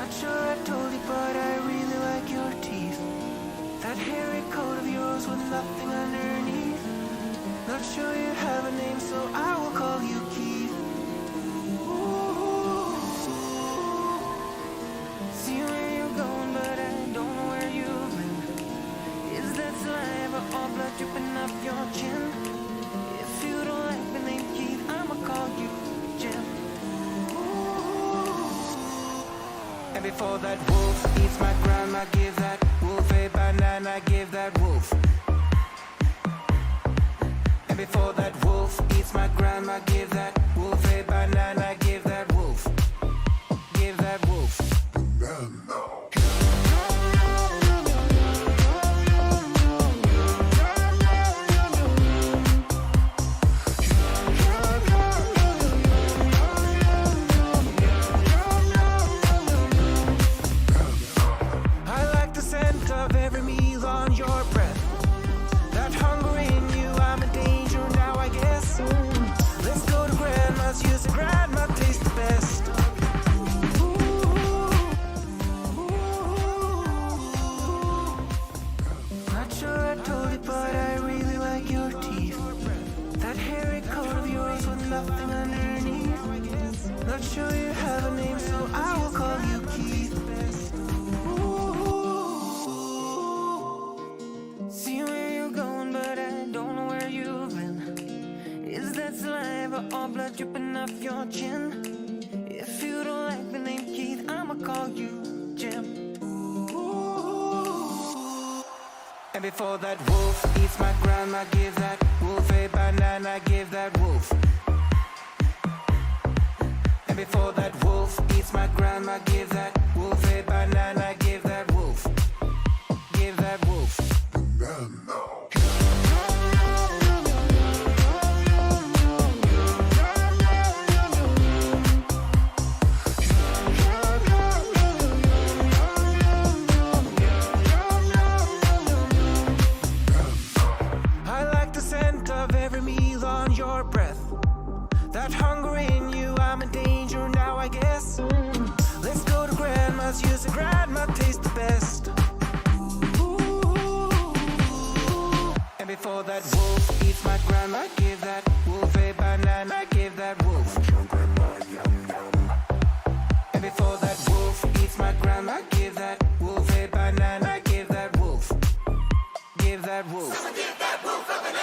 Not sure I told you, but I really like your teeth. That hairy coat of yours with nothing underneath. Not sure you have a name, so I will call you Keith. Ooh. See where you're going, but I don't know where you've been. Is that saliva or blood dripping up your chin? If you don't like the name Keith, I'ma call you Jim. And before that wolf eats my grandma, give that wolf a banana, give that wolf. And before that wolf eats my grandma, give that wolf a banana, give that wolf. Give that wolf. Nothing underneath. Not sure you have a name, so I will call you Keith. Ooh. See where you're going, but I don't know where you've been. Is that saliva or blood dripping off your chin? If you don't like the name Keith, I'ma call you Jim. Ooh. And before that wolf eats my grandma, give that wolf a banana, give that wolf. And before that wolf eats my grandma, give that wolf a banana, give that wolf. Give that wolf. Banana. I like the scent of every meal on your breath. That hunger in you, I'm in danger now, I guess. Let's go to grandma's, use the grandma tastes the best. Ooh. And before that wolf eats my grandma, give that wolf a banana, give that wolf. And before that wolf eats my grandma, give that wolf a banana, give that wolf. Give that wolf. Someone give that wolf a banana.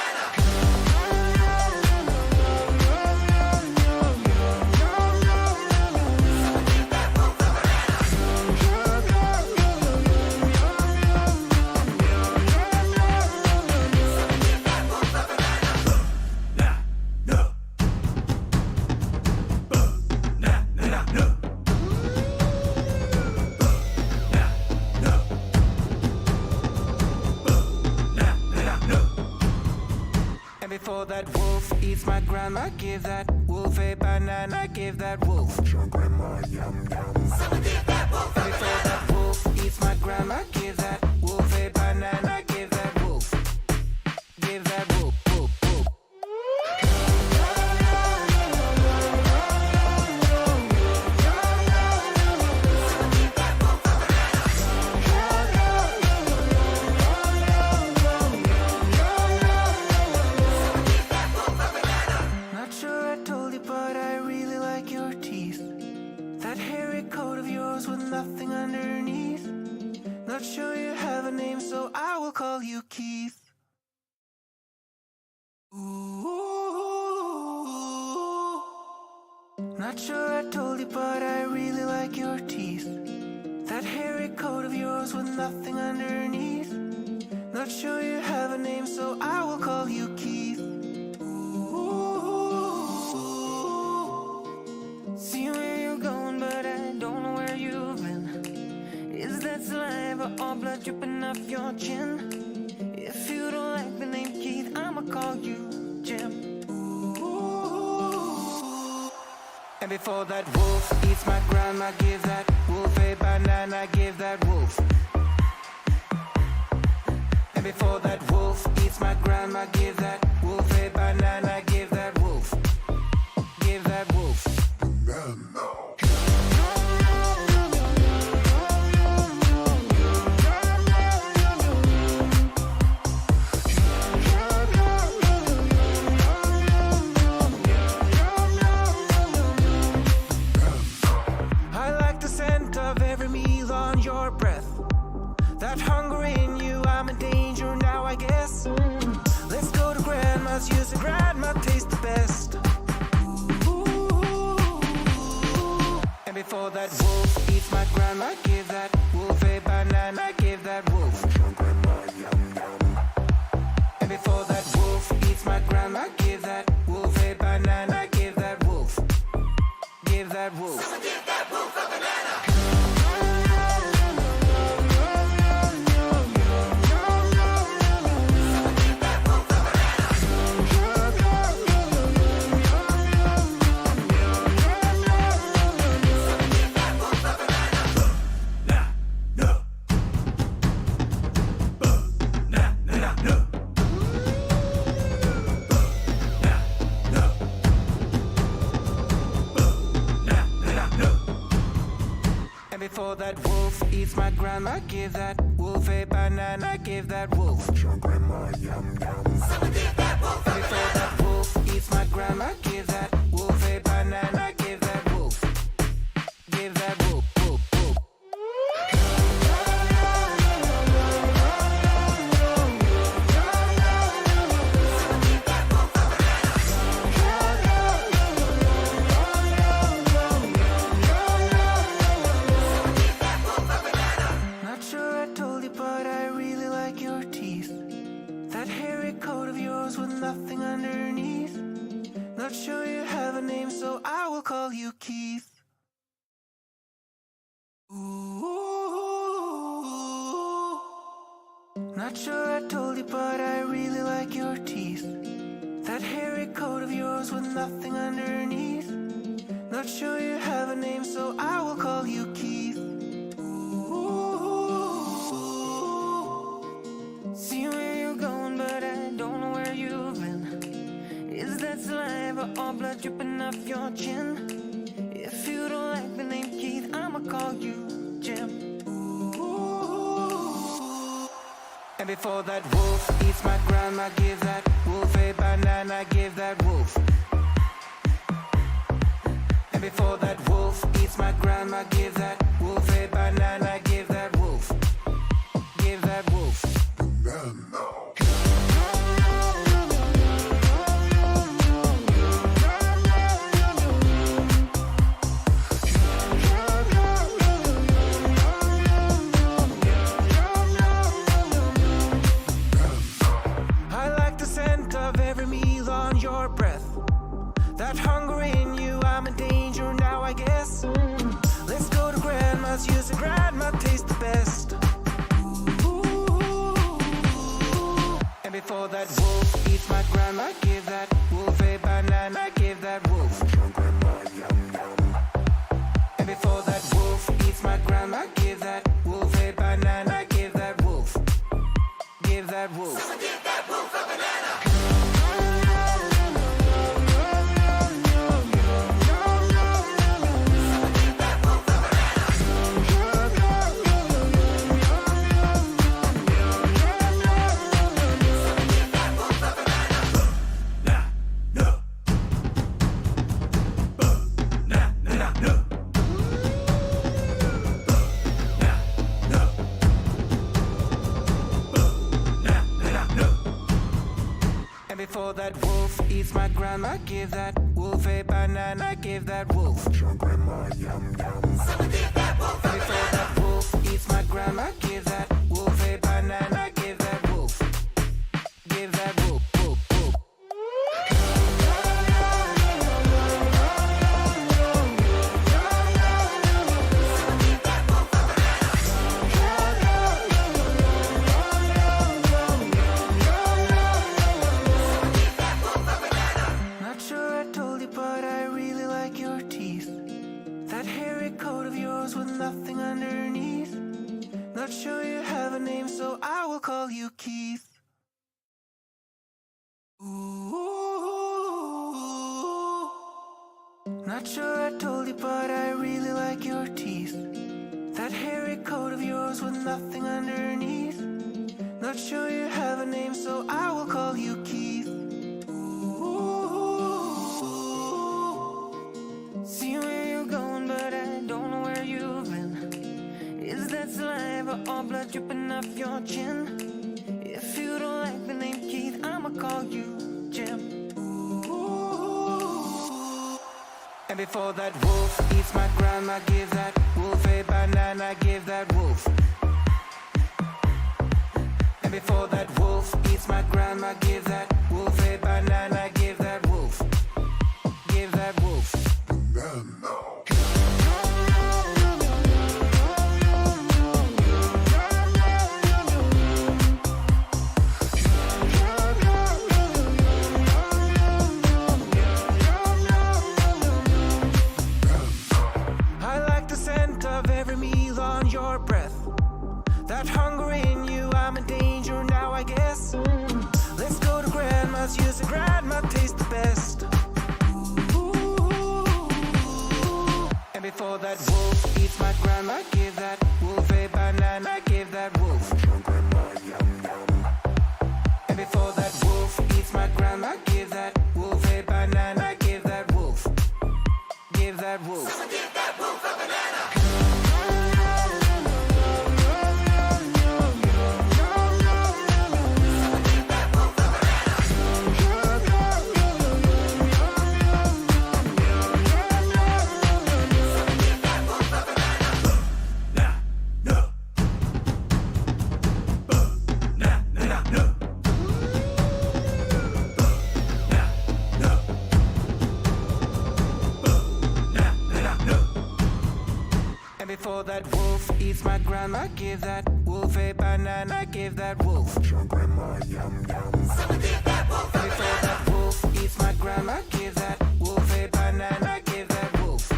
Before that wolf eats my grandma, give that wolf a banana, give that wolf. Grandma, yum, yum. Someone give that wolf a before banana. That wolf eats my grandma, give that wolf a banana, give that wolf. Give that wolf, wolf, wolf. Nothing underneath. Not sure you have a name, so I will call you Keith. Ooh. Not sure I told you, but I really like your teeth. That hairy coat of yours with nothing underneath. Not sure you have a name, so I will call you Keith. Ooh. See where you're going, but I don't know where you've been. Is that saliva or blood dripping off your chin? If you don't like the name Keith, I'ma call you Jim. Ooh. And before that wolf eats my grandma, give that wolf a banana, give that wolf. And before that wolf eats my grandma, give that wolf a banana, give that wolf. Give that wolf. Banana. That hunger in you, I'm in danger now, I guess. Let's go to grandma's, use the grandma taste the best. And before that wolf eats my grandma, give that wolf a banana, give that wolf. And before that wolf eats my grandma, give that wolf a banana, give that wolf. Give that wolf. Someone give that wolf a banana. Before that wolf eats my grandma, give that wolf a banana, give that wolf. Your grandma, yum yum. Someone give that wolf a banana. Before that wolf eats my grandma, give that wolf a banana, give that wolf. Give that wolf, wolf, wolf. Nothing underneath. Not sure you have a name, so I will call you Keith. Ooh. Not sure I told you, but I really like your teeth. That hairy coat of yours with nothing underneath. Not sure you have a name, so I will call you Keith. Ooh. See where you're going, but I don't know where you've been. Is that saliva or blood dripping off your chin? If you don't like the name Keith, I'ma call you Jim. Ooh. And before that wolf eats my grandma, give that wolf a banana, give that wolf. And before that wolf eats my grandma, give that wolf a banana, give that wolf. Give that wolf. Banana. That hunger in you, I'm in danger now, I guess. Let's go to grandma's, use the grandma taste the best. Ooh. And before that wolf eats my grandma, give that wolf a banana, give that wolf. And before that wolf eats my grandma, give that wolf a banana, give that wolf. Give that wolf. Someone give that wolf a banana. Before that wolf eats my grandma, give that wolf a banana, give that wolf. Your grandma, yum yum. Someone give that wolf a banana. Before that wolf eats my grandma, give that wolf a banana, give that wolf. Give that wolf, wolf, wolf. With nothing underneath. Not sure you have a name, so I will call you Keith. Ooh. Not sure I told you, but I really like your teeth. That hairy coat of yours with nothing underneath. Not sure you have a name, so I will call you Keith. See where you're going, but I don't know where you've been. Is that saliva saliva, all blood dripping off your chin. If you don't like the name Keith, I'ma call you Jim. And before that wolf eats my grandma, give that wolf a banana, give that wolf. And before that wolf eats my grandma, give that wolf a banana, give that wolf. Give that wolf. Banana. That hunger in you, I'm in danger now, I guess. Let's go to grandma's, use the grandma tastes the best. And before that wolf eats my grandma, give that wolf a banana, give that wolf. And before that wolf eats my grandma, give that wolf a banana, give that wolf. Give that wolf. Someone give that wolf a banana. Before that wolf eats my grandma, give that wolf a banana, give that wolf. Your grandma, yum yum. Someone give that wolf a banana. Before that wolf eats my grandma, give that wolf a banana, give that wolf.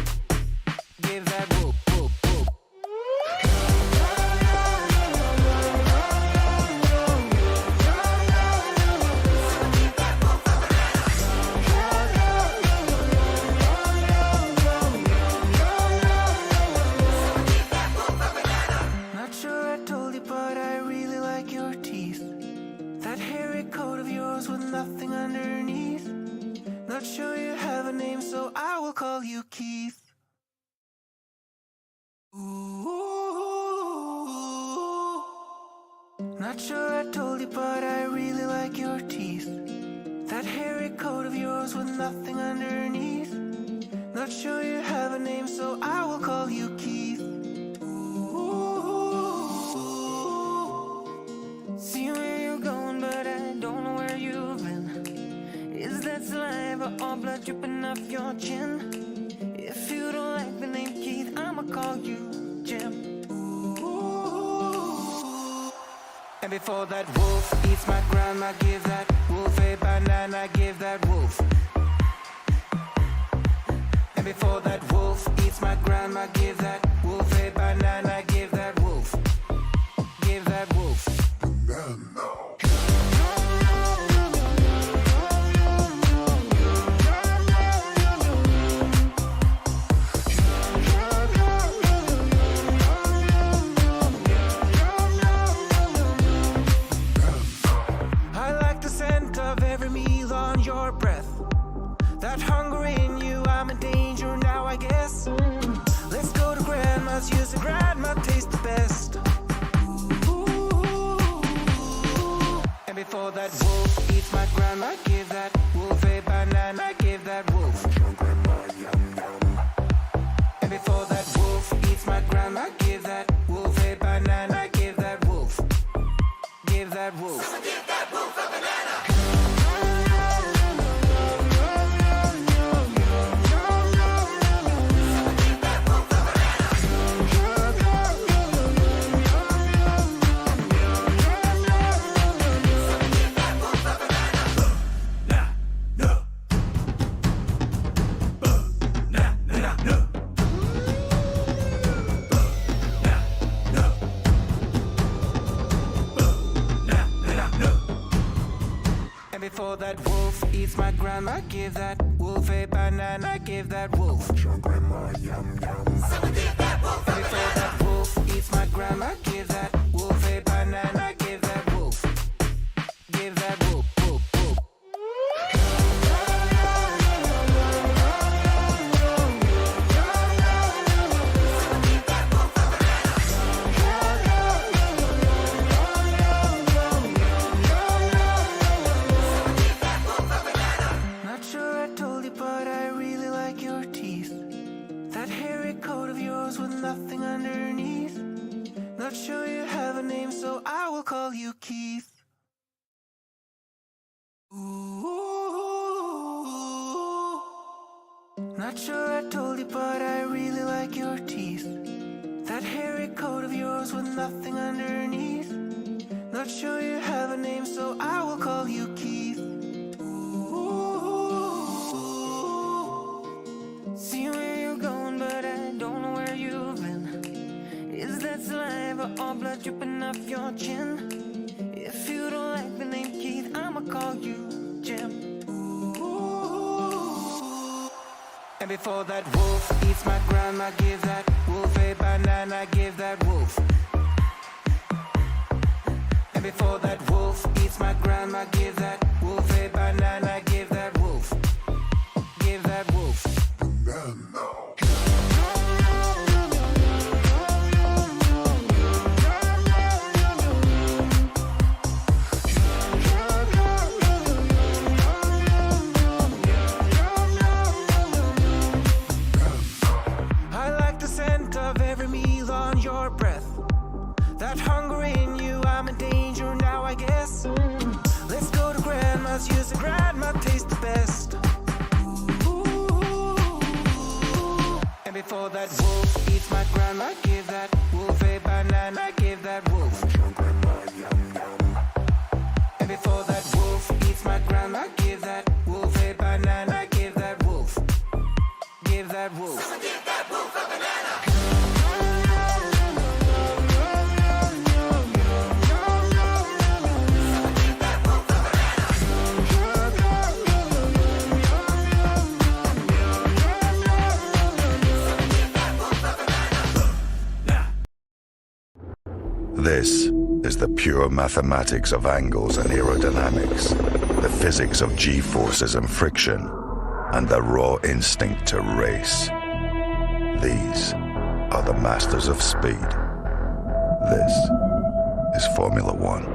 Give that wolf, wolf, wolf. Nothing underneath. Not sure you have a name, so I will call you Keith. Ooh. Not sure I told you, but I really like your teeth. That hairy coat of yours with nothing underneath. Not sure you have a name, so I will call you Keith. Ooh. See where you're going, but I don't know where you've been. Is that saliva or blood dripping off your chin? If you don't like the name Keith, I'ma call you Jim. Ooh. And before that wolf eats my grandma, give that wolf a banana, give that wolf. And before that wolf eats my grandma, give that wolf a banana, give that wolf. Give that wolf. Banana. That hunger in you, I'm in danger now, I guess. Let's go to grandma's, use the grandma tastes the best. And before that wolf eats my grandma, give that wolf a banana, give that wolf. And before that wolf eats my grandma, give that wolf a banana, give that wolf. Give that wolf. Someone give that wolf a banana. Before that wolf eats my grandma, give that wolf a banana, give that wolf. Your grandma, yum yum. Someone give that wolf a banana. Before that wolf eats my grandma, give that wolf a banana, give that wolf. Give that wolf, wolf, wolf. Someone give that wolf a banana. coat of yours with nothing underneath. Not sure you have a name, so I will call you Keith. Ooh, not sure I told you, but I really like your teeth. That hairy coat of yours with nothing underneath. Not sure you have a name, so I will call you Keith. Ooh, see where you're going, but I don't know where you've been. Is that saliva or blood dripping off your chin? If you don't like the name Keith, I'ma call you Jim. Ooh. And before that wolf eats my grandma, give that wolf a banana, give that wolf. And before that wolf eats my grandma, give that wolf a banana, give that wolf. Give that wolf. Banana. Your breath, that hunger in you, I'm in danger now, I guess. Let's go to grandma's, use the grandma taste the best. Ooh. And before that wolf eats my grandma, give that wolf a banana, give that wolf. And before that wolf eats my grandma, give that wolf a banana, give that wolf. Give that wolf. Someone give that wolf a banana. This is the pure mathematics of angles and aerodynamics, the physics of g-forces and friction, and the raw instinct to race. These are the masters of speed. This is Formula One.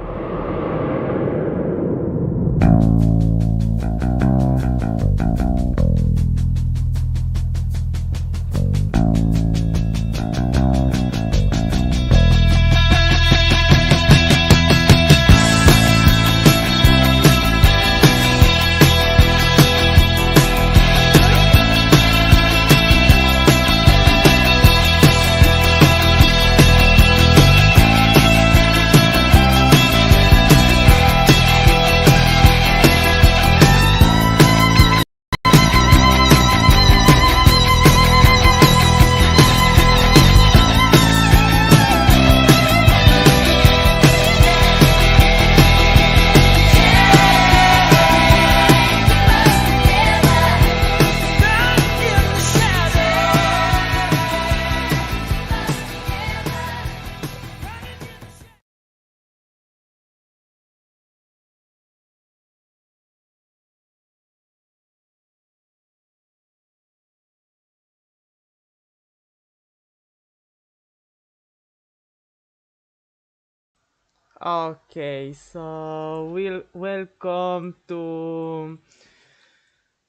Okay, so we'll welcome to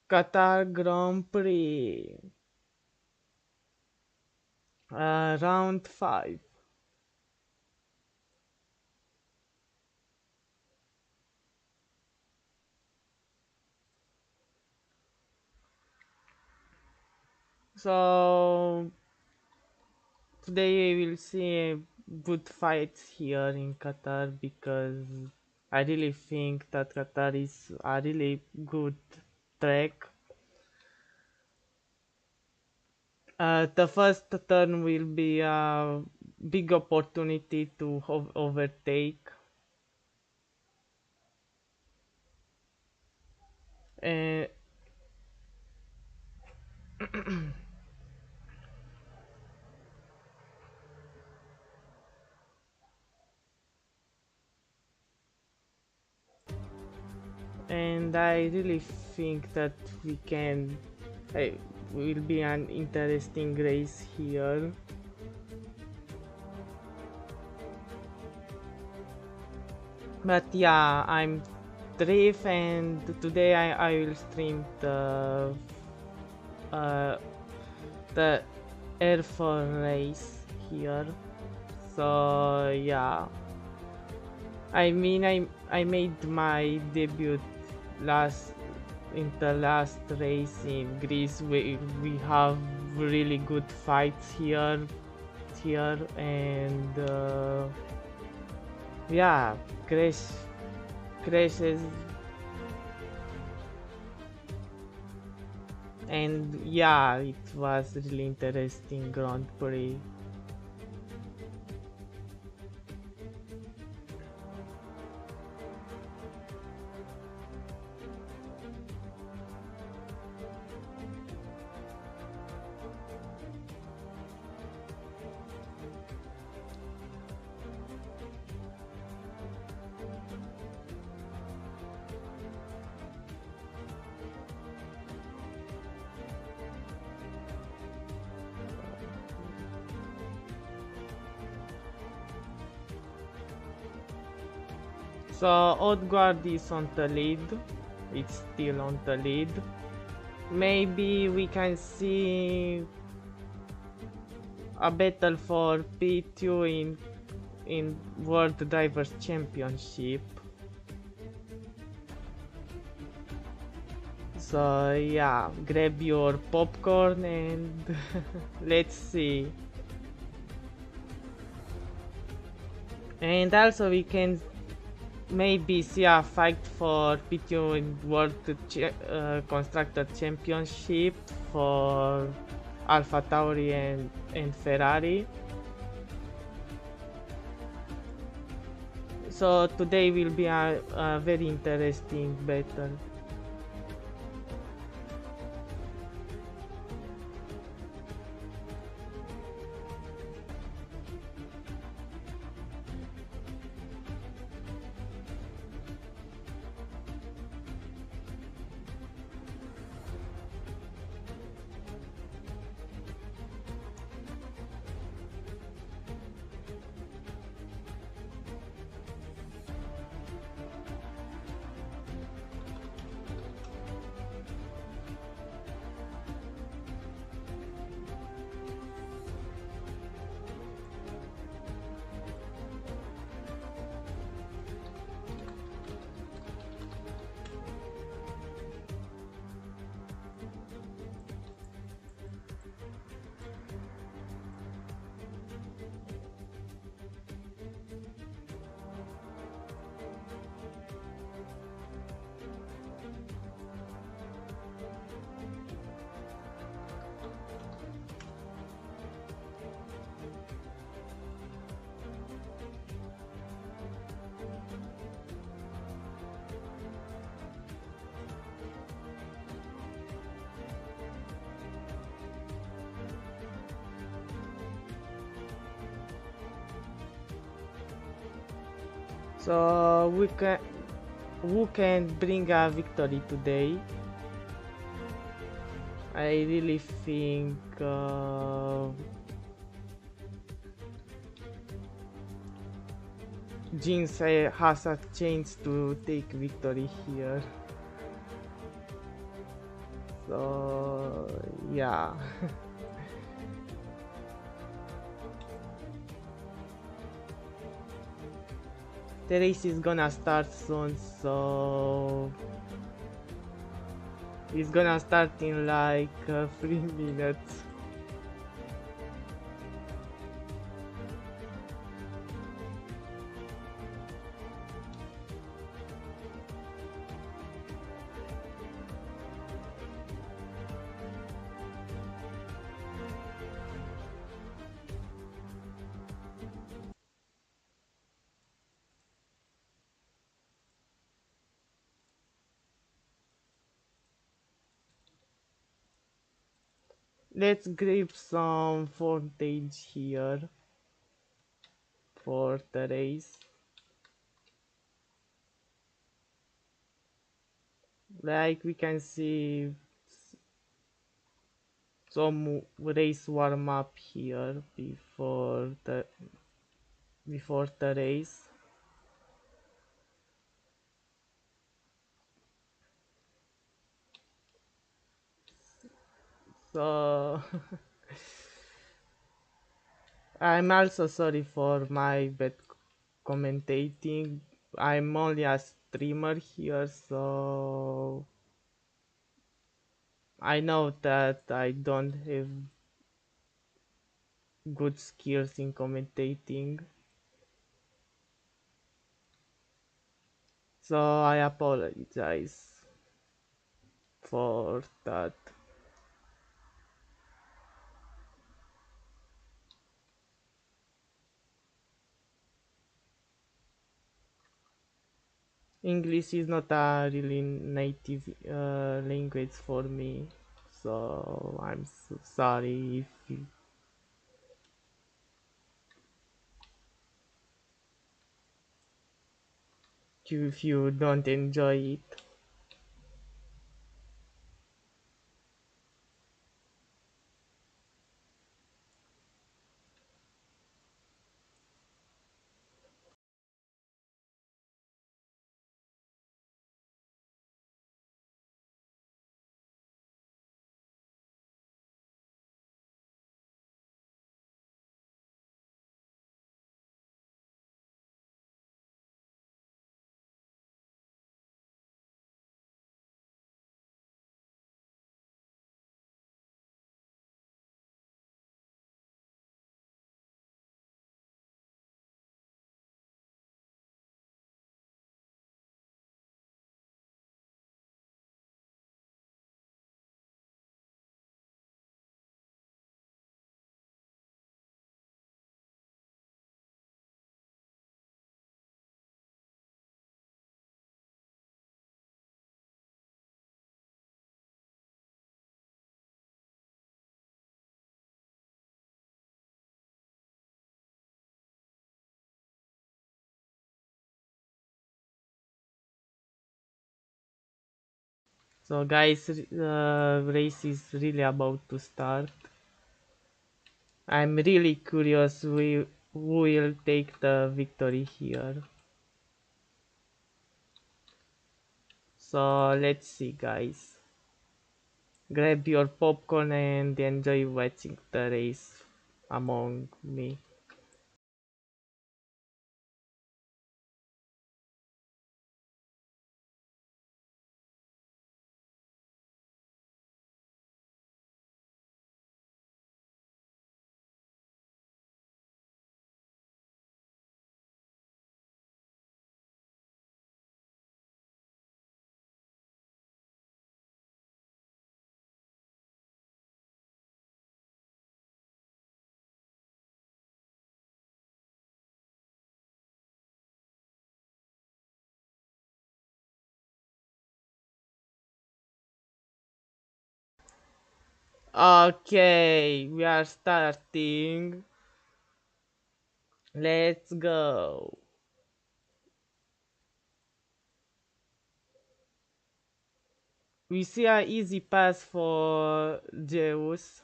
Qatar Grand Prix, round 5. So today we will see good fights here in Qatar because I really think that Qatar is a really good track. The first turn will be a big opportunity to overtake. Uh, and I really think that we can will be an interesting race here. But yeah, I'm Drift and today I will stream the RFO race here. So yeah, I made my debut last in the last race in Greece. We have really good fights here, and yeah, crashes, and yeah, it was really interesting Grand Prix. So Odegaard is on the lead. It's still on the lead. Maybe we can see a battle for P2 in World Drivers Championship. So yeah, grab your popcorn and let's see. And also we can maybe see a fight for P2 in World Constructor Championship for Alpha Tauri and Ferrari. So today will be a very interesting battle. So who can bring a victory today? I really think Jeans has a chance to take victory here. So yeah. The race is gonna start soon, so it's gonna start in like 3 minutes. Let's grab some footage here for the race. Like we can see some race warm up here before the race. So I'm also sorry for my bad commentating. I'm only a streamer here, so I know that I don't have good skills in commentating. So I apologize for that. English is not a really native language for me, so I'm so sorry if you don't enjoy it. So guys, race is really about to start. I'm really curious who will take the victory here. So let's see, guys. Grab your popcorn and enjoy watching the race among me. Okay, we are starting. Let's go. We see a easy pass for Zeus.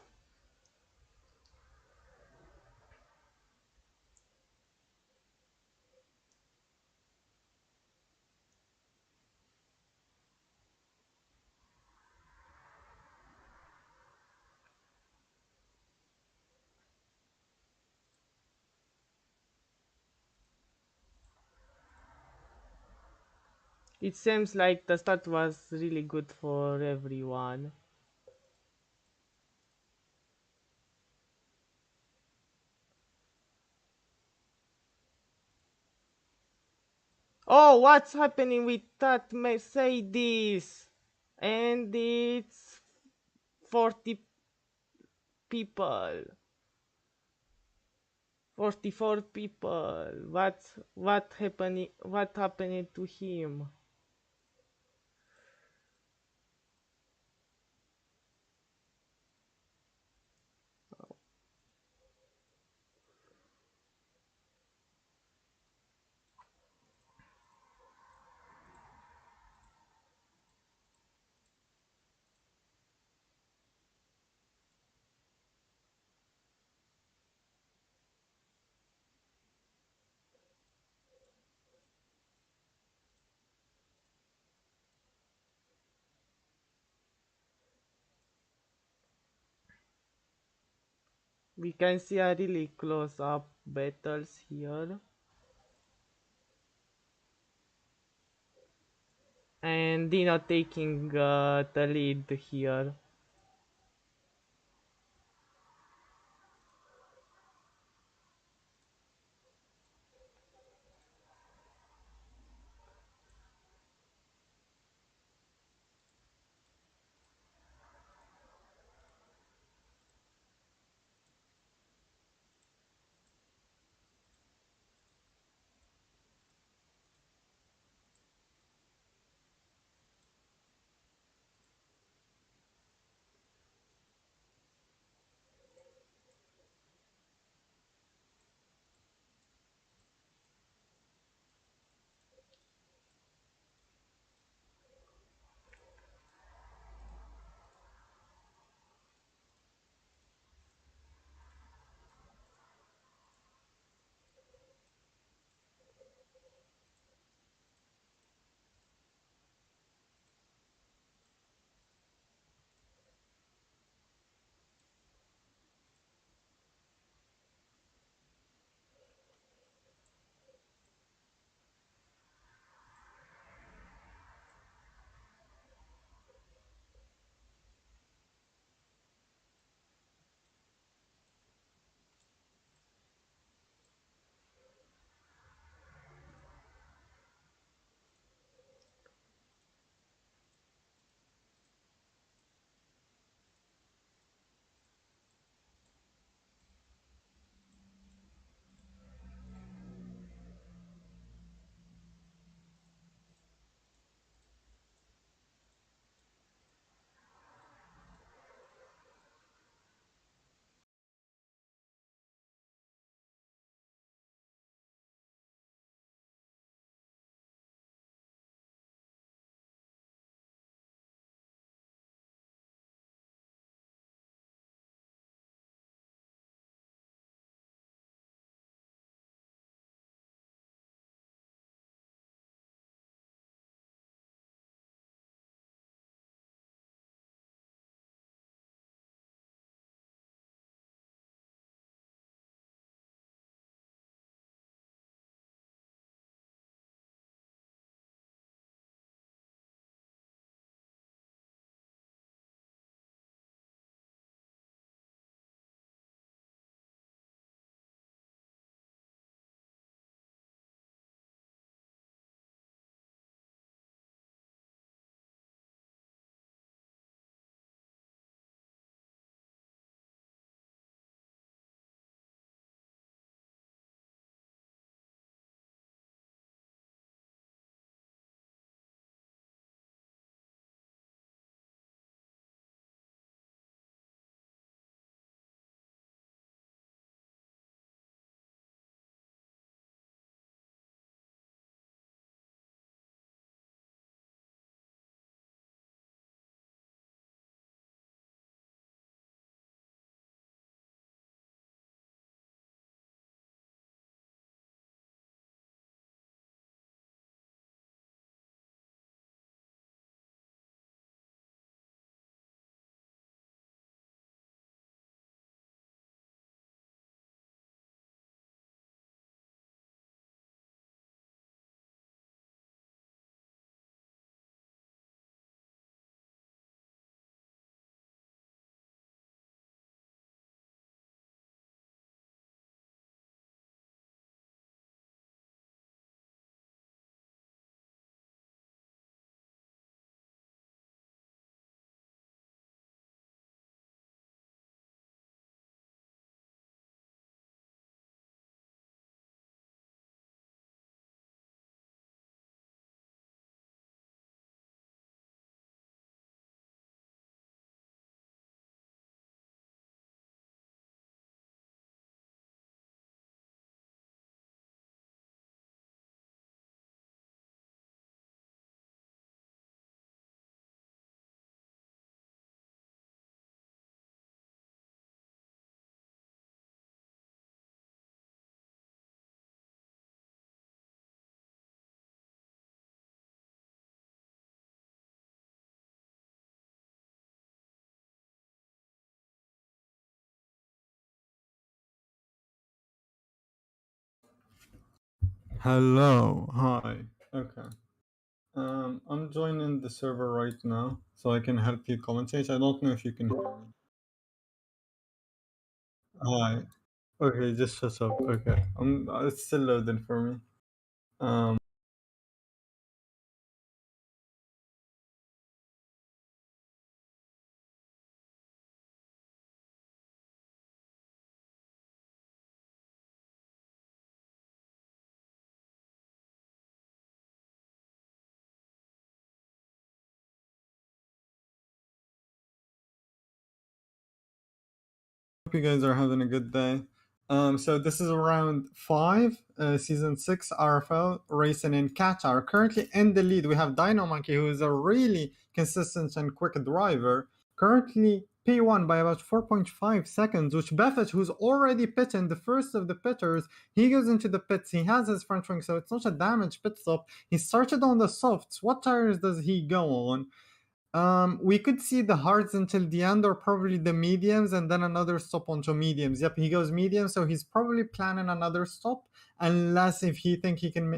It seems like the start was really good for everyone. Oh, what's happening with that Mercedes? And it's 40 people. 44 people. What happened to him? We can see a really close up battles here. And Dino taking the lead here. Hello, hi. Okay. I'm joining the server right now, so I can help you commentate. I don't know if you can hear me. Hi. Okay, just shut up. Okay. It's still loading for me. Um, Hope you guys are having a good day. So this is round 5, season 6 RFO racing in Qatar. Currently in the lead, we have Dino Monkey, who is a really consistent and quick driver. Currently P1 by about 4.5 seconds, which Buffett, who's already pitting, the first of the pitters, he goes into the pits. He has his front wing, so it's not a damaged pit stop. He started on the softs. What tires does he go on? We could see the hards until the end, or probably the mediums, and then another stop onto mediums. Yep, he goes medium, so he's probably planning another stop, unless if he thinks he can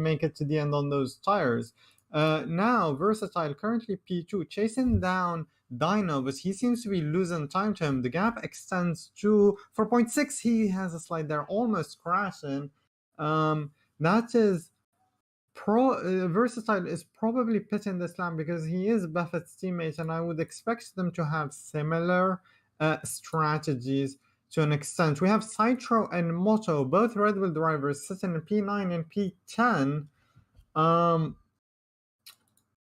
make it to the end on those tires. Now Versatile currently P2, chasing down Dino, but he seems to be losing time to him. The gap extends to 4.6. He has a slide there, almost crashing. That is Versatile is probably pitting this lamp because he is Buffett's teammate, and I would expect them to have similar strategies to an extent. We have Citro and Moto, both Red Bull drivers, sitting in P9 and P10.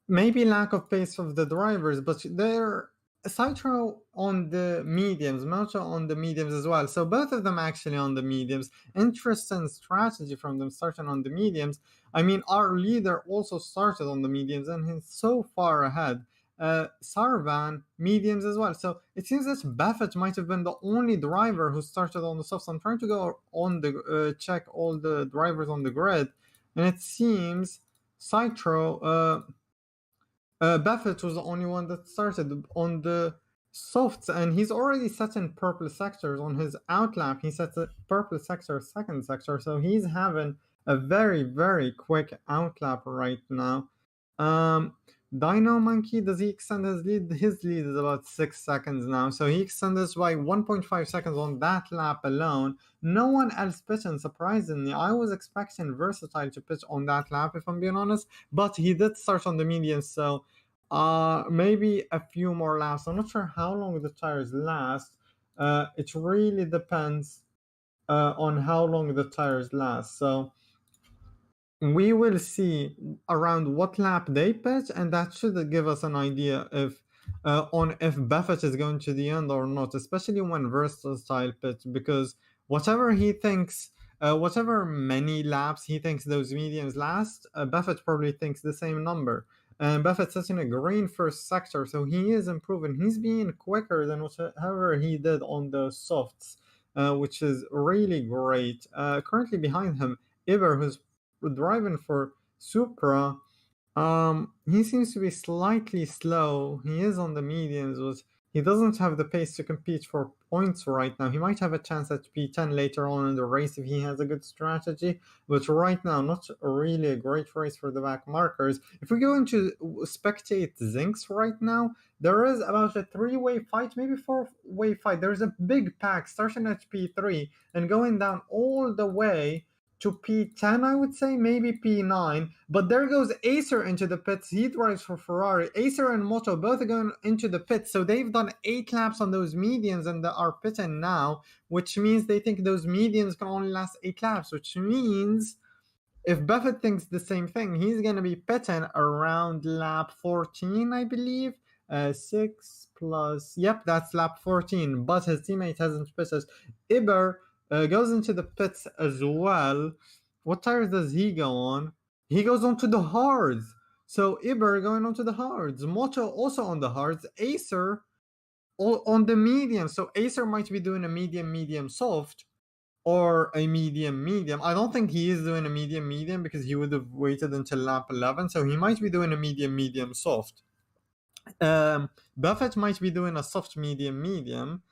Maybe lack of pace of the drivers, but they're Citro on the mediums, Moto on the mediums as well. So both of them actually on the mediums. Interesting strategy from them starting on the mediums. I mean, our leader also started on the mediums and he's so far ahead. Sarvan, mediums as well. So it seems that Buffett might have been the only driver who started on the softs. I'm trying to go on the check all the drivers on the grid, and it seems Citro. Buffett was the only one that started on the softs, and he's already set in purple sectors on his outlap. He sets a purple sector, second sector, so he's having a very, very quick outlap right now. Dino Monkey, does he extend his lead? His lead is about 6 seconds now, so he extended by 1.5 seconds on that lap alone. No one else pitching, surprisingly. I was expecting Versatile to pitch on that lap, if I'm being honest, but he did start on the medium, so maybe a few more laps. I'm not sure how long the tires last. It really depends on how long the tires last. So we will see around what lap they pitch, and that should give us an idea if on if Buffett is going to the end or not, especially when Versatile pitch, because whatever he thinks, whatever many laps he thinks those mediums last, Buffett probably thinks the same number. And Buffett's sitting a green first sector, so he is improving. He's being quicker than whatever he did on the softs, which is really great. Currently behind him, Iber, who's driving for Supra. He seems to be slightly slow. He is on the mediums, but he doesn't have the pace to compete for points right now. He might have a chance at P10 later on in the race if he has a good strategy, but right now, not really a great race for the back markers. If we go into spectate Zincs right now, there is about a 3-way fight, maybe 4-way fight. There's a big pack starting at P3 and going down all the way to P10, I would say, maybe P9. But there goes Acer into the pits. He drives for Ferrari. Acer and Moto both are going into the pits. So they've done 8 laps on those mediums and they are pitting now, which means they think those mediums can only last 8 laps, which means if Buffett thinks the same thing, he's going to be pitting around lap 14, I believe. 6 plus, yep, that's lap 14, but his teammate hasn't pitted. Iber goes into the pits as well. What tires does he go on? He goes onto the hards. So Iber going onto the hards. Moto also on the hards. Acer on the medium. So Acer might be doing a medium soft or a medium. I don't think he is doing a medium because he would have waited until lap 11. So he might be doing a medium soft. Buffett might be doing a soft medium.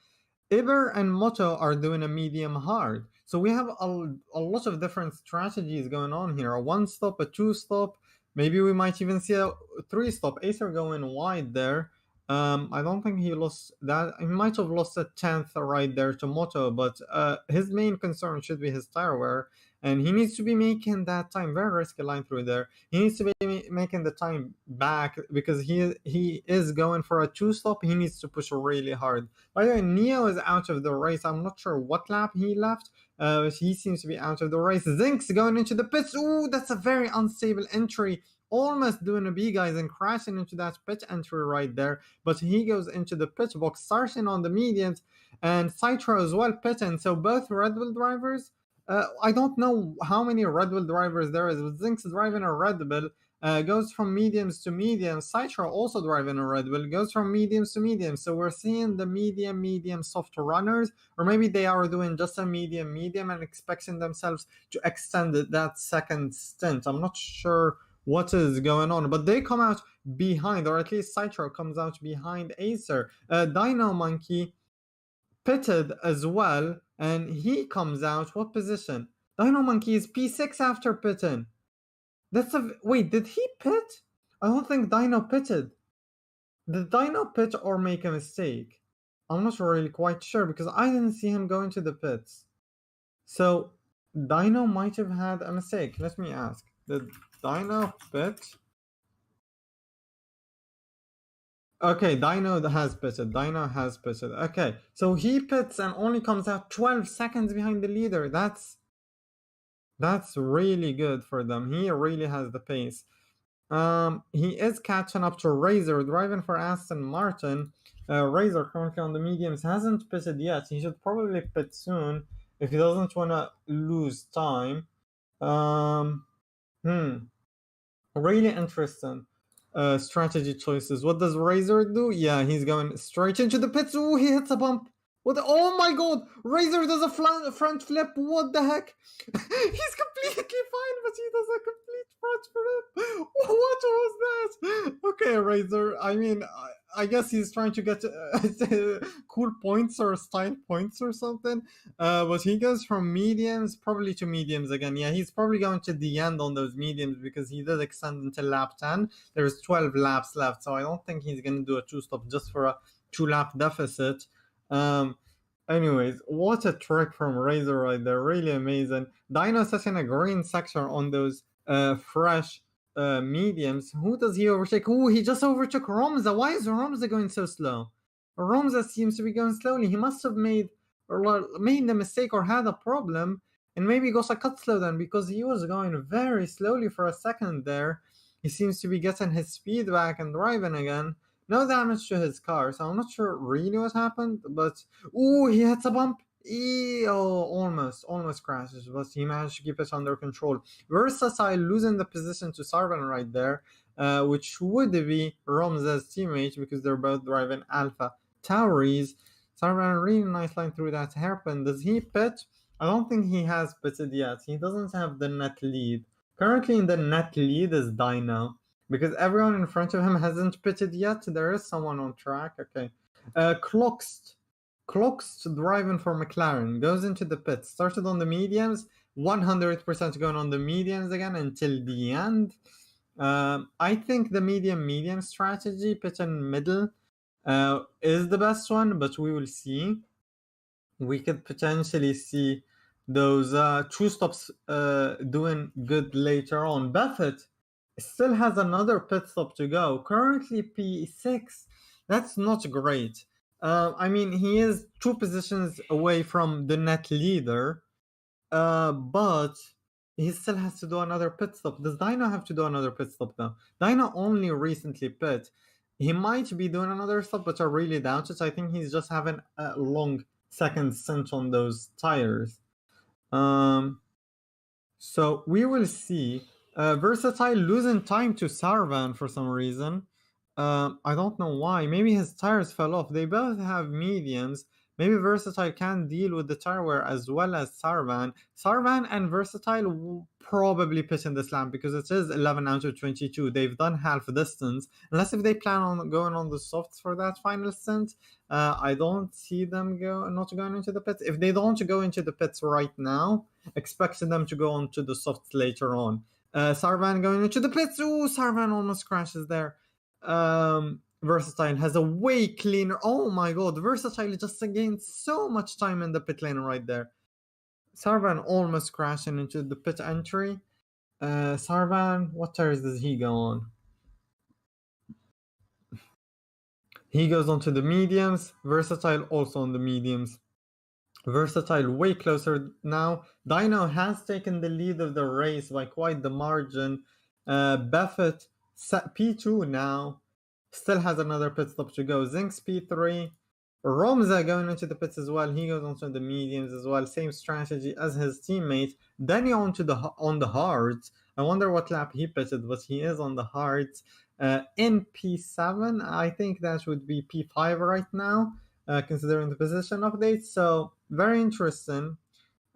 Iber and Moto are doing a medium hard. So we have a lot of different strategies going on here. A one stop, a two stop. Maybe we might even see a three stop. Acer going wide there. I don't think he lost that. He might have lost a tenth right there to Moto, but his main concern should be his tire wear, and he needs to be making that time. Very risky line through there. He needs to be making the time back because he is going for a two stop. He needs to push really hard. By the way, Neo is out of the race. I'm not sure what lap he left. He seems to be out of the race. Zinx going into the pits. Ooh, that's a very unstable entry. Almost doing a B, guys, and crashing into that pit entry right there. But he goes into the pit box, starting on the mediums, and Citro as well pitting. So both Red Bull drivers. I don't know how many Red Bull drivers there is, but Zinx is driving a Red Bull. Goes from mediums to mediums. Citro also driving a Red Bull, goes from mediums to mediums. So we're seeing the medium soft runners, or maybe they are doing just a medium and expecting themselves to extend that second stint. I'm not sure what is going on, but they come out behind, or at least Citro comes out behind Acer. Dino Monkey pitted as well, and he comes out what position? Dino Monkey is P6 after pitting. That's a wait. Did he pit? I don't think Dino pitted. Did Dino pit or make a mistake? I'm not really quite sure because I didn't see him go into the pits. So Dino might have had a mistake. Let me ask. Did Dino pit? Okay, Dino has pitted. Okay, so he pits and only comes out 12 seconds behind the leader. That's really good for them. He really has the pace. He is catching up to Razor, driving for Aston Martin. Razor currently on the mediums, hasn't pitted yet. He should probably pit soon if he doesn't want to lose time. Really interesting strategy choices. What does Razor do? Yeah, he's going straight into the pits. Ooh, he hits a bump. What? Oh my god! Razor does a front flip. What the heck? He's completely fine, but he does a complete front flip. What was that? Okay, Razor. I mean, I guess he's trying to get cool points or style points or something. But he goes from mediums probably to mediums again. Yeah, he's probably going to the end on those mediums because he did extend until lap 10. There's 12 laps left, so I don't think he's going to do a two-stop just for a 2-lap deficit. Anyways, what a trick from Razor right there. Really amazing. Dino setting a green section on those fresh mediums. Who does he overtake? Ooh, he just overtook Romza. Why is Romza going so slow? Romza seems to be going slowly. He must have made the mistake or had a problem, and maybe goes a cut slow then because he was going very slowly for a second there. He seems to be getting his speed back and driving again. No damage to his car, so I'm not sure really what happened, but ooh, he hits a bump. Almost crashes, but he managed to keep it under control. Versatile losing the position to Sarvan right there, which would be Romza's teammate because they're both driving Alpha Tauris. Sarvan, really nice line through that hairpin. Does he pit? I don't think he has pitted yet. He doesn't have the net lead. Currently in the net lead is Dino, because everyone in front of him hasn't pitted yet. There is someone on track. Okay. Clockst driving for McLaren goes into the pit. Started on the mediums, 100% going on the mediums again until the end. I think the medium strategy, pit in middle, is the best one, but we will see. We could potentially see those two stops doing good later on. Buffett still has another pit stop to go. Currently P6. That's not great. I mean, he is 2 positions away from the net leader, but he still has to do another pit stop. Does Dino have to do another pit stop though? Dino only recently pit. He might be doing another stop, but I really doubt it. I think he's just having a long second stint on those tires. So we will see. Versatile losing time to Sarvan for some reason. I don't know why. Maybe his tires fell off. They both have mediums. maybe Versatile can deal with the tire wear as well as Sarvan. Sarvan and Versatile will probably pitch in this lap because it is 11 out of 22. They've done half distance. Unless if they plan on going on the softs for that final stint, I don't see them not going into the pits. If they don't go into the pits right now, expect them to go on to the softs later on. Sarvan going into the pits. Ooh, Sarvan almost crashes there. Versatile has a way cleaner. Oh my god, Versatile just gained so much time in the pit lane right there. Sarvan almost crashing into the pit entry. Sarvan, what tires does he go on? He goes on to the mediums. Versatile also on the mediums. Versatile way closer now. Dino has taken the lead of the race by quite the margin. Buffett P2 now. Still has another pit stop to go. Zinx P3. Romza going into the pits as well. He goes onto the mediums as well. Same strategy as his teammate. Danny on the hards. I wonder what lap he pitted, but he is on the hards. In P7, I think that would be P5 right now, considering the position update. So very interesting.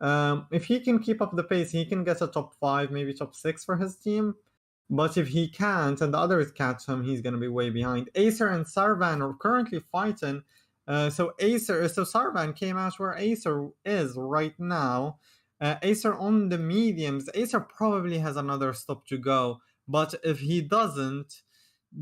If he can keep up the pace, he can get a top 5, maybe top 6 for his team. But if he can't and the others catch him, he's going to be way behind. Acer and Sarvan are currently fighting. So Sarvan came out where Acer is right now. Acer on the mediums. Acer probably has another stop to go. But if he doesn't,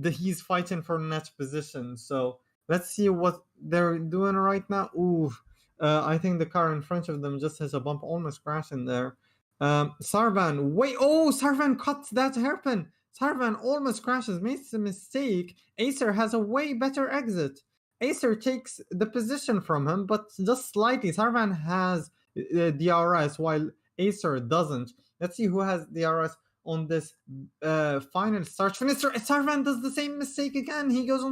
he's fighting for net position. So let's see what they're doing right now. Ooh, I think the car in front of them just has a bump, almost crashing there. Sarvan, wait, oh, Sarvan cuts that hairpin. Sarvan almost crashes, makes a mistake. Acer has a way better exit. Acer takes the position from him, but just slightly. Sarvan has DRS while Acer doesn't. Let's see who has DRS on this final start finish. Sarvan does the same mistake again. He goes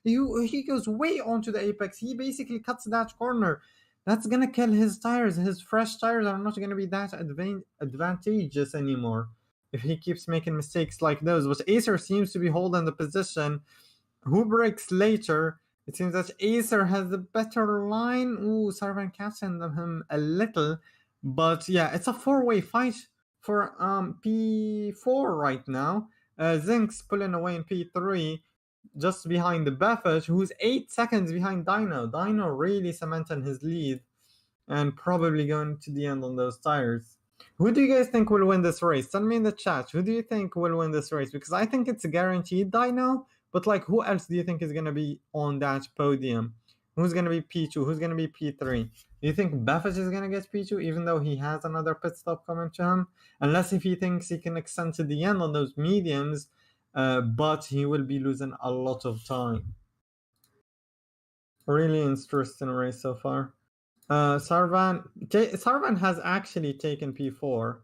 he goes way onto the apex. He basically cuts that corner. That's gonna kill his tires. His fresh tires are not gonna be that advantageous anymore if he keeps making mistakes like those. But Acer seems to be holding the position. Who breaks later? It seems that Acer has the better line. Ooh, Sarvan catching him a little. But yeah, it's a 4-way fight for P4 right now. Zinx pulling away in P3. Just behind the Buffett, who's 8 seconds behind Dino. Dino really cementing his lead and probably going to the end on those tires. Who do you guys think will win this race? Send me in the chat. Who do you think will win this race? Because I think it's guaranteed Dino, but like who else do you think is going to be on that podium? Who's going to be P2? Who's going to be P3? Do you think Buffett is going to get P2 even though he has another pit stop coming to him? Unless if he thinks he can extend to the end on those mediums, but he will be losing a lot of time. Really interesting race so far. Sarvan has actually taken P4.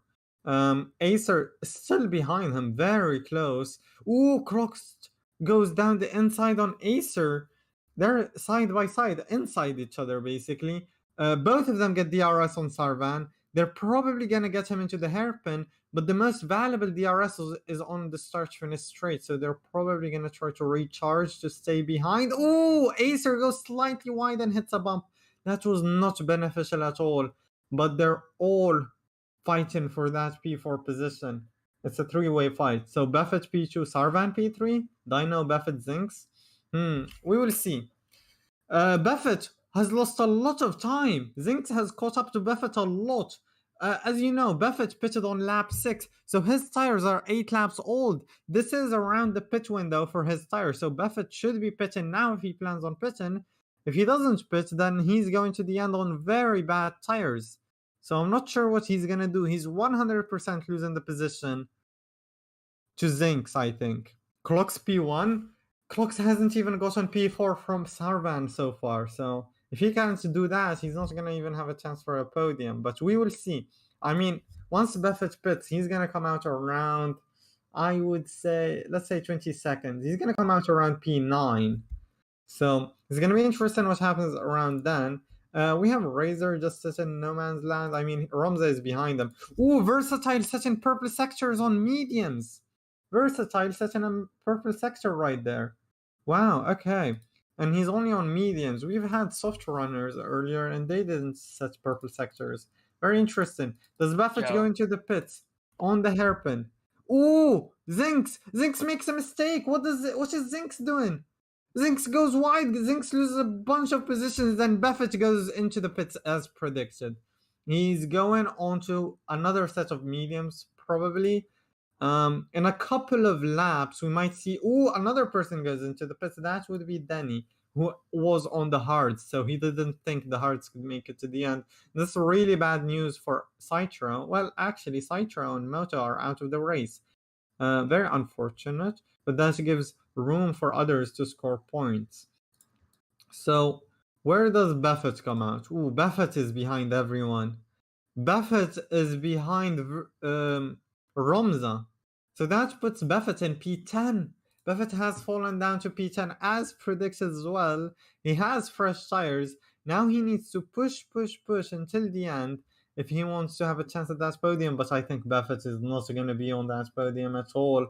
Acer still behind him, very close. Ooh, Crocs goes down the inside on Acer. They're side by side, inside each other basically. Both of them get DRS on Sarvan. They're probably going to get him into the hairpin, but the most valuable DRS is on the start finish straight, so they're probably going to try to recharge to stay behind. Oh, Acer goes slightly wide and hits a bump. That was not beneficial at all, but they're all fighting for that P4 position. It's a 3-way fight. So Buffett P2, Sarvan P3, Dino, Buffett, Zinx. We will see. Buffett has lost a lot of time. Zinx has caught up to Buffett a lot. As you know, Buffett pitted on lap 6, so his tires are 8 laps old. This is around the pit window for his tires, so Buffett should be pitting now if he plans on pitting. If he doesn't pit, then he's going to the end on very bad tires. So I'm not sure what he's going to do. He's 100% losing the position to Zinx, I think. Clocks P1. Clocks hasn't even gotten P4 from Sarvan so far, so if he can't do that, he's not going to even have a chance for a podium, but we will see. I mean, once Buffett pits, he's going to come out around, I would say, let's say 20 seconds. He's going to come out around P9. So it's going to be interesting what happens around then. We have Razor just sitting in no man's land. I mean, Romza is behind them. Ooh, Versatile setting purple sectors on mediums. Versatile setting a purple sector right there. Wow, okay. and he's only on mediums. We've had soft runners earlier, and they didn't set purple sectors. Very interesting. Does Buffett Joe. go into the pits on the hairpin? Ooh, Zinx! Zinx makes a mistake. What is Zinx doing? Zinx goes wide. Zinx loses a bunch of positions. Then Buffett goes into the pits as predicted. He's going onto another set of mediums, probably. In a couple of laps, we might see, another person goes into the pits. That would be Danny, who was on the hards, so he didn't think the hards could make it to the end. This is really bad news for Citro. Well, actually, Citro and Moto are out of the race. Very unfortunate, but that gives room for others to score points. So, where does Buffett come out? Buffett is behind everyone. Buffett is behind Romza. So that puts Buffett in P10. Buffett has fallen down to P10 as predicted as well. He has fresh tires. Now he needs to push until the end if he wants to have a chance at that podium. But I think Buffett is not going to be on that podium at all.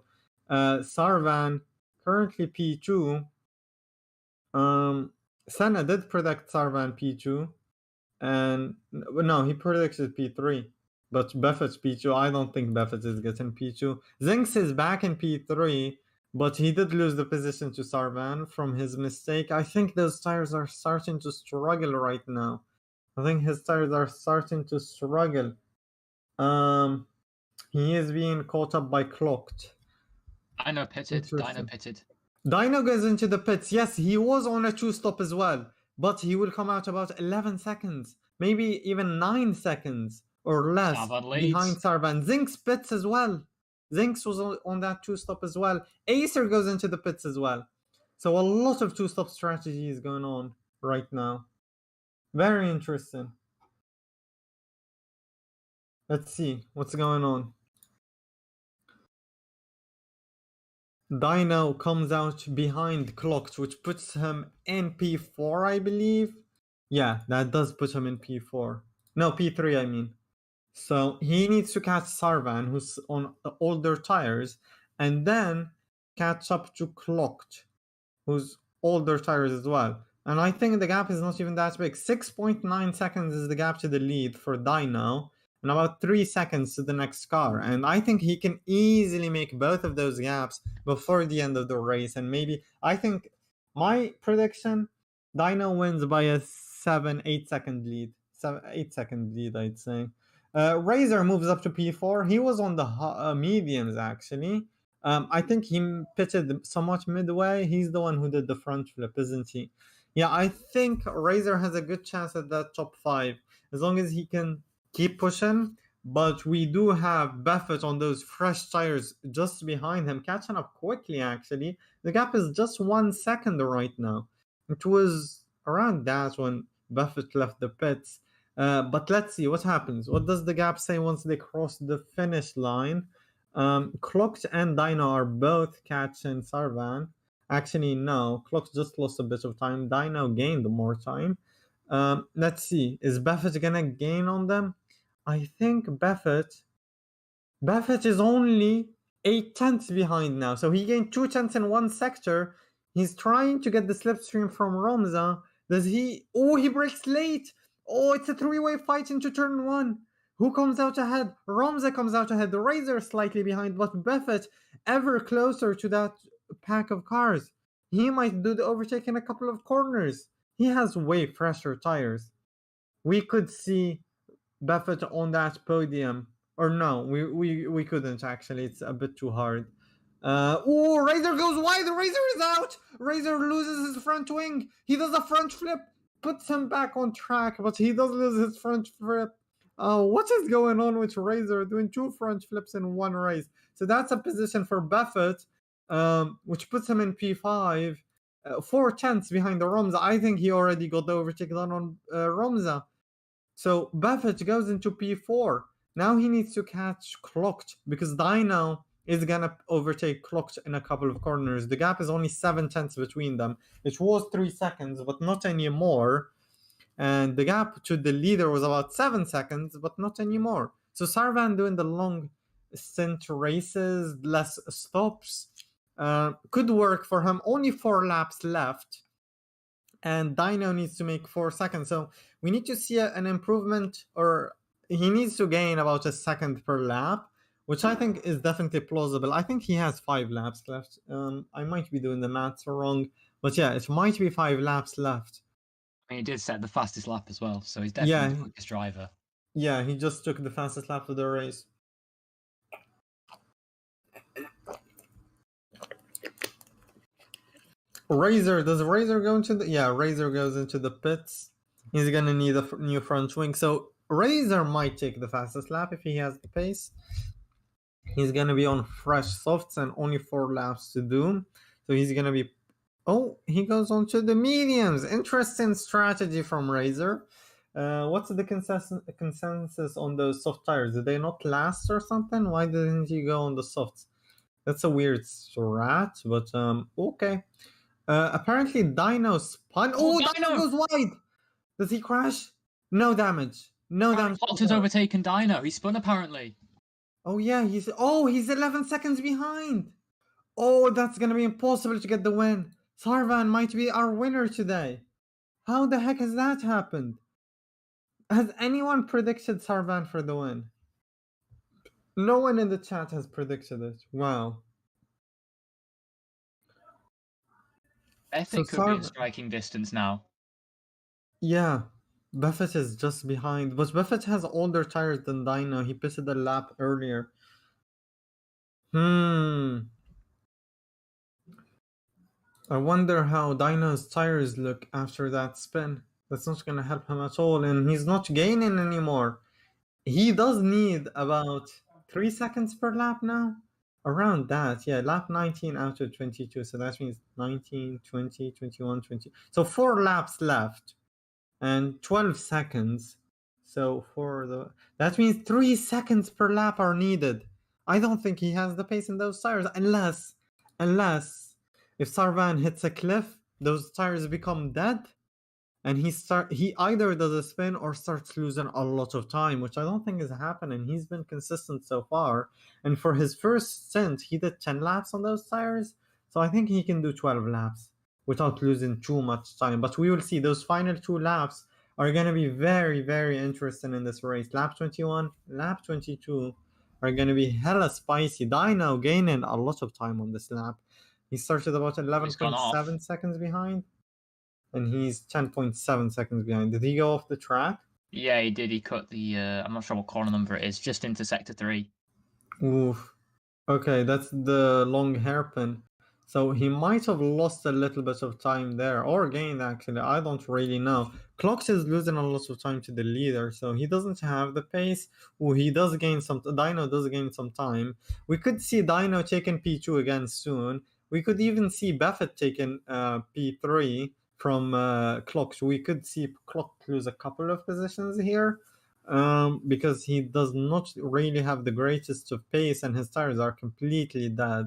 Sarvan, currently P2. Senna did predict Sarvan P2. And no, he predicted P3. But Buffett's P2. I don't think Buffett is getting P2. Zinx is back in P3, but he did lose the position to Sarvan from his mistake. I think those tires are starting to struggle right now. I think his tires are starting to struggle. He is being caught up by Clocked. Dino pitted. Dino goes into the pits. Yes, he was on a 2-stop as well, but he will come out about 11 seconds, maybe even 9 seconds or less behind Sarvan. Zinx pits as well. Zinx was on that 2-stop as well. Acer goes into the pits as well. So a lot of 2-stop strategies going on right now. Very interesting. Let's see what's going on. Dino comes out behind Clocked, which puts him in P4, I believe. Yeah, that does put him in P4. No, P3, I mean. So he needs to catch Sarvan, who's on older tires, and then catch up to Clocked, who's older tires as well. And I think the gap is not even that big. 6.9 seconds is the gap to the lead for Dino, and about 3 seconds to the next car. And I think he can easily make both of those gaps before the end of the race. And maybe, I think, my prediction, Dino wins by a 7-8 second lead. 8 second lead, I'd say. Razor moves up to P4. He was on the mediums, actually. I think he pitted somewhat midway. He's the one who did the front flip, isn't he? Yeah, I think Razor has a good chance at that top 5, as long as he can keep pushing. But we do have Buffett on those fresh tires just behind him, catching up quickly, actually. The gap is just 1 second right now. It was around that when Buffett left the pits. But let's see what happens. What does the gap say once they cross the finish line? Clocked and Dino are both catching Sarvan. Actually, no. Clocked just lost a bit of time. Dino gained more time. Let's see. Is Buffett gonna gain on them? I think Buffett is only 8 tenths behind now. So he gained 2 tenths in one sector. He's trying to get the slipstream from Romza. Does he? Oh, he breaks late. Oh, it's a 3-way fight into turn 1. Who comes out ahead? Romza comes out ahead. The Razor slightly behind, but Buffett ever closer to that pack of cars. He might do the overtake in a couple of corners. He has way fresher tires. We could see Buffett on that podium. Or no, we couldn't actually. It's a bit too hard. Razor goes wide. The Razor is out. Razor loses his front wing. He does a front flip. Puts him back on track, but he does lose his front flip. What is going on with Razor doing 2 front flips in one race? So that's a position for Buffett, which puts him in P5, 4 tenths behind the Romza. I think he already got the overtake done on Romza. So Buffett goes into P4. Now he needs to catch Clocked because Dino is gonna overtake Clocked in a couple of corners. The gap is only 7 tenths between them. It was 3 seconds, but not anymore. And the gap to the leader was about 7 seconds, but not anymore. So Sarvan doing the long stint races, less stops, could work for him. Only 4 laps left. and Dino needs to make 4 seconds. So we need to see an improvement, or he needs to gain about a second per lap, which I think is definitely plausible. I think he has 5 laps left. I might be doing the maths wrong, but yeah, it might be 5 laps left. I mean, he did set the fastest lap as well, so he's definitely the quickest driver. Yeah, he just took the fastest lap of the race. Does Razor go into the... Yeah, Razor goes into the pits. He's gonna need a new front wing. So Razor might take the fastest lap if he has the pace. He's gonna be on fresh softs and only 4 laps to do. So he's gonna be... Oh, he goes on to the mediums. Interesting strategy from Razor. What's the consensus on those soft tires? Did they not last or something? Why didn't he go on the softs? That's a weird strat, but okay. Apparently Dino spun. Oh, Dino goes wide. Does he crash? No damage. No damage. Clocked has overtaken Dino. He spun apparently. Oh yeah, he's 11 seconds behind. Oh, that's gonna be impossible to get the win. Sarvan might be our winner today. How the heck has that happened? Has anyone predicted Sarvan for the win? No one in the chat has predicted it. Wow. Buffett could be in striking distance now. Yeah, Buffett is just behind, but Buffett has older tires than Dino. He pitted a lap earlier. I wonder how Dino's tires look after that spin. That's not gonna help him at all, and he's not gaining anymore. He does need about 3 seconds per lap now. Around that, yeah, lap 19 out of 22. So that means 19, 20, 21, 20. So 4 laps left and 12 seconds. So that means 3 seconds per lap are needed. I don't think he has the pace in those tires unless if Sarvan hits a cliff, those tires become dead. And he either does a spin or starts losing a lot of time, which I don't think is happening. He's been consistent so far. And for his first stint, he did 10 laps on those tires. So I think he can do 12 laps without losing too much time. But we will see. Those final 2 laps are going to be very, very interesting in this race. Lap 21, lap 22 are going to be hella spicy. Dino gaining a lot of time on this lap. He started about 11.7 seconds behind. And he's 10.7 seconds behind. Did he go off the track? Yeah, he did. He cut the, I'm not sure what corner number it is, just into sector 3. Oof. Okay, that's the long hairpin. So he might have lost a little bit of time there, or gained actually. I don't really know. Clocks is losing a lot of time to the leader, so he doesn't have the pace. Oh, he does gain some. Dino does gain some time. We could see Dino taking P2 again soon. We could even see Buffett taking P3 from Clocks. We could see Clock lose a couple of positions here. Because he does not really have the greatest of pace and his tires are completely dead.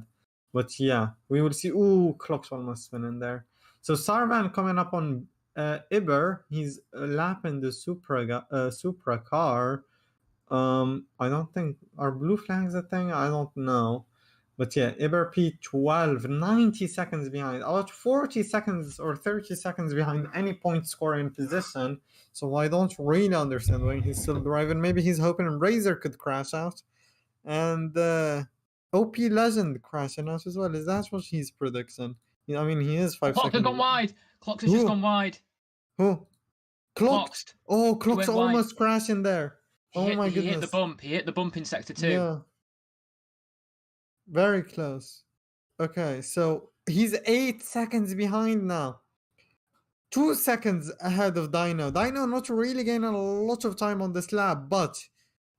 But yeah, we will see. Ooh, Clocks almost spinning there. So Sarvan coming up on Iber. He's lapping the Supra car. I don't think... Are blue flags a thing? I don't know. But yeah, Iber P12, 90 seconds behind. About 40 seconds or 30 seconds behind any point scorer in position. So I don't really understand why he's still driving. Maybe he's hoping Razor could crash out. And OP Legend crashing out as well. Is that what he's predicting? I mean, he is 5 Clock seconds. Clock has gone wide. Clock has just gone wide. Who? Clocks. Oh, Clocks almost crashing there. Oh my goodness. He hit the bump. He hit the bump in sector 2. Yeah. Very close. Okay, so he's 8 seconds behind now. 2 seconds ahead of Dino. Dino not really gaining a lot of time on this lap, but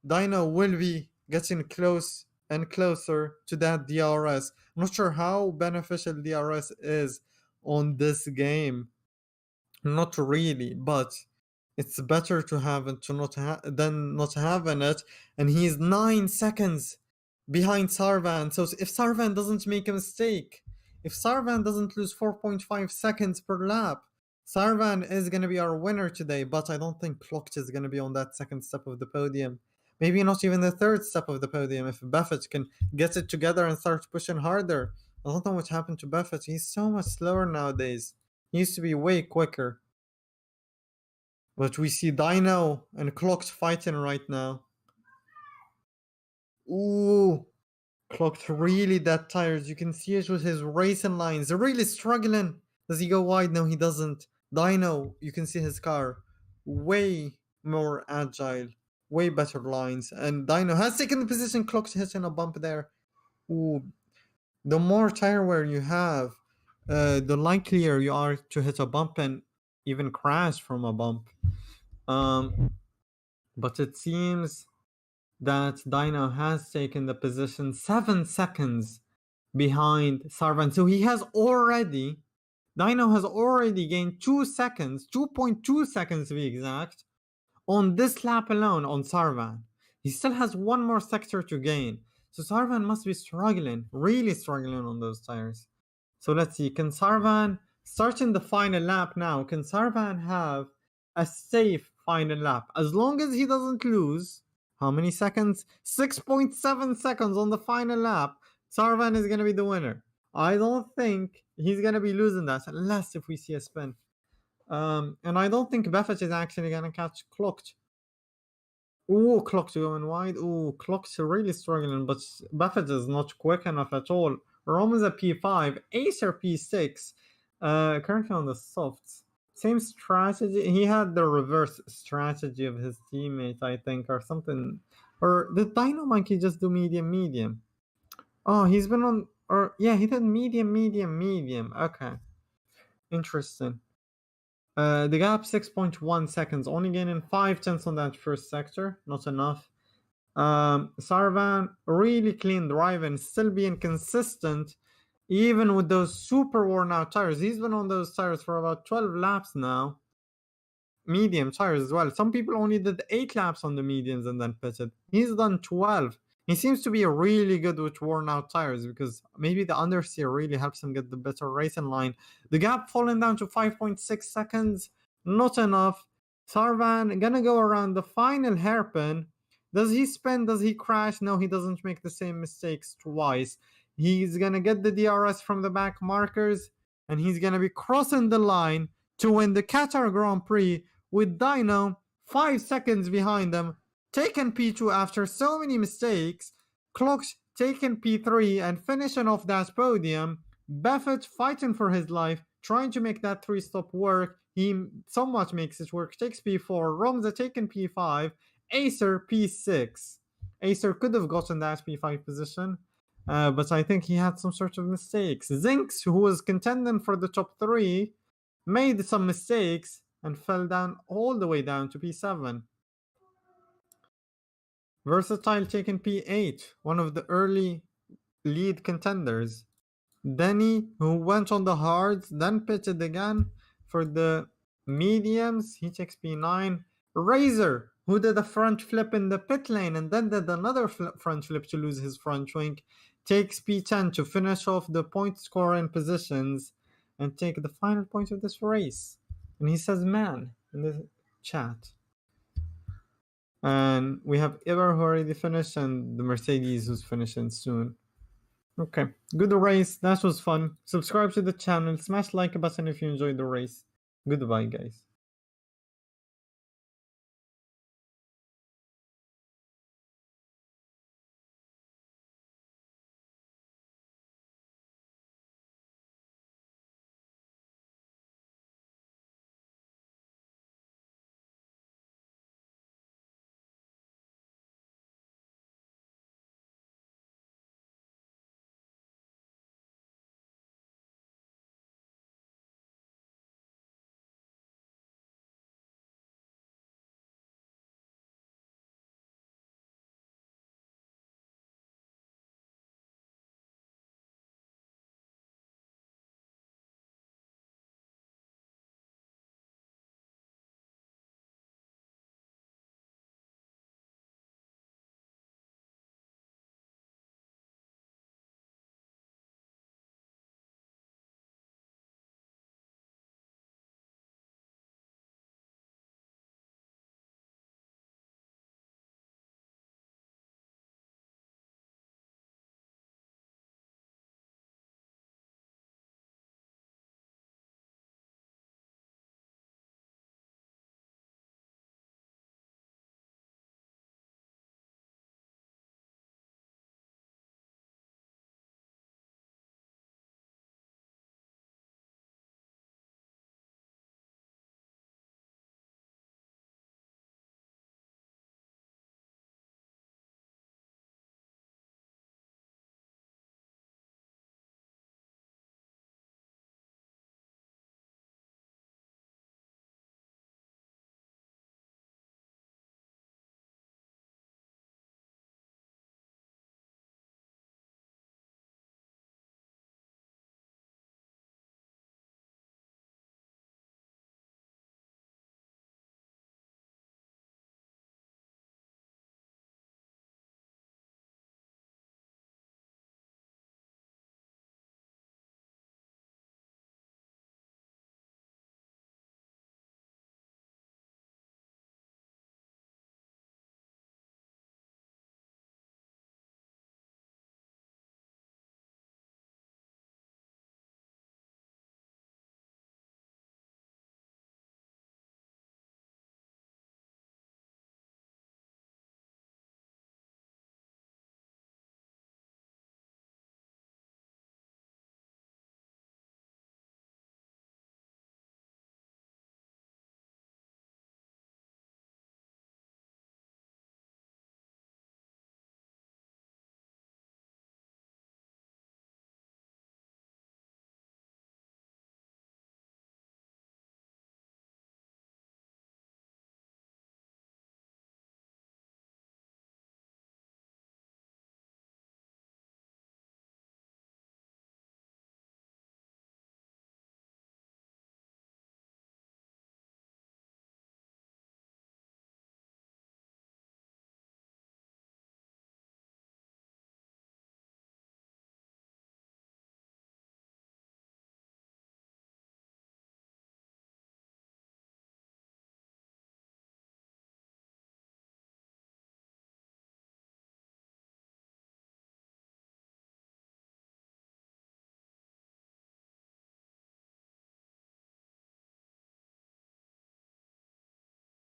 Dino will be getting close and closer to that DRS. I'm not sure how beneficial DRS is on this game. Not really, but it's better to have it than not having it. And he's 9 seconds behind Sarvan. So if Sarvan doesn't make a mistake, if Sarvan doesn't lose 4.5 seconds per lap, Sarvan is going to be our winner today. But I don't think Clocked is going to be on that second step of the podium. Maybe not even the third step of the podium if Buffett can get it together and start pushing harder. I don't know what happened to Buffett. He's so much slower nowadays. He used to be way quicker. But we see Dino and Clock's fighting right now. Ooh, Clock's really that tired. You can see it with his racing lines. They're really struggling. Does he go wide? No, he doesn't. Dino, you can see his car. Way more agile. Way better lines. And Dino has taken the position. Clock's hitting a bump there. Ooh, the more tire wear you have, the likelier you are to hit a bump and even crash from a bump. But it seems that Dino has taken the position 7 seconds behind Sarvan. So he has already, Dino has already gained 2 seconds, 2.2 seconds to be exact, on this lap alone on Sarvan. He still has one more sector to gain. So Sarvan must be struggling, really struggling on those tires. So let's see, can Sarvan, starting the final lap now, can Sarvan have a safe final lap? As long as he doesn't lose, how many seconds? 6.7 seconds on the final lap. Sarvan is going to be the winner. I don't think he's going to be losing that unless if we see a spin. And I don't think Buffett is actually going to catch Clocked. Ooh, Clocked going wide. Ooh, Clocked really struggling, but Buffett is not quick enough at all. Rome is a P5, Acer P6, currently on the softs. Same strategy. He had the reverse strategy of his teammate, I think, or something. Or did Dino Monkey just do medium, medium? Oh, he's been on, or yeah, he did medium, medium, medium. Okay, interesting. The gap 6.1 seconds, only gaining 5/10 on that first sector, not enough. Sarvan really clean driving, still being consistent, even with those super worn out tires. He's been on those tires for about 12 laps now. Medium tires as well. Some people only did 8 laps on the mediums and then pitted. He's done 12. He seems to be really good with worn out tires because maybe the understeer really helps him get the better racing line. The gap falling down to 5.6 seconds, not enough. Sarvan gonna go around the final hairpin. Does he spin? Does he crash? No, he doesn't make the same mistakes twice. He's gonna get the DRS from the back markers and he's gonna be crossing the line to win the Qatar Grand Prix with Dino 5 seconds behind him, taking P2 after so many mistakes, Clock's taking P3 and finishing off that podium. Buffett fighting for his life, trying to make that 3-stop work. He somewhat makes it work, takes P4, Romza taking P5, Acer P6. Acer could have gotten that P5 position, but I think he had some sort of mistakes. Zinx, who was contending for the top 3, made some mistakes and fell down all the way down to P7. Versatile taking P8, one of the early lead contenders. Denny, who went on the hards, then pitted again for the mediums, he takes P9. Razor, who did a front flip in the pit lane and then did another front flip to lose his front wing, takes P10 to finish off the point scoring positions and take the final point of this race. And he says man in the chat. And we have Iber who already finished and the Mercedes who's finishing soon. Okay, good race. That was fun. Subscribe to the channel. Smash like button if you enjoyed the race. Goodbye, guys.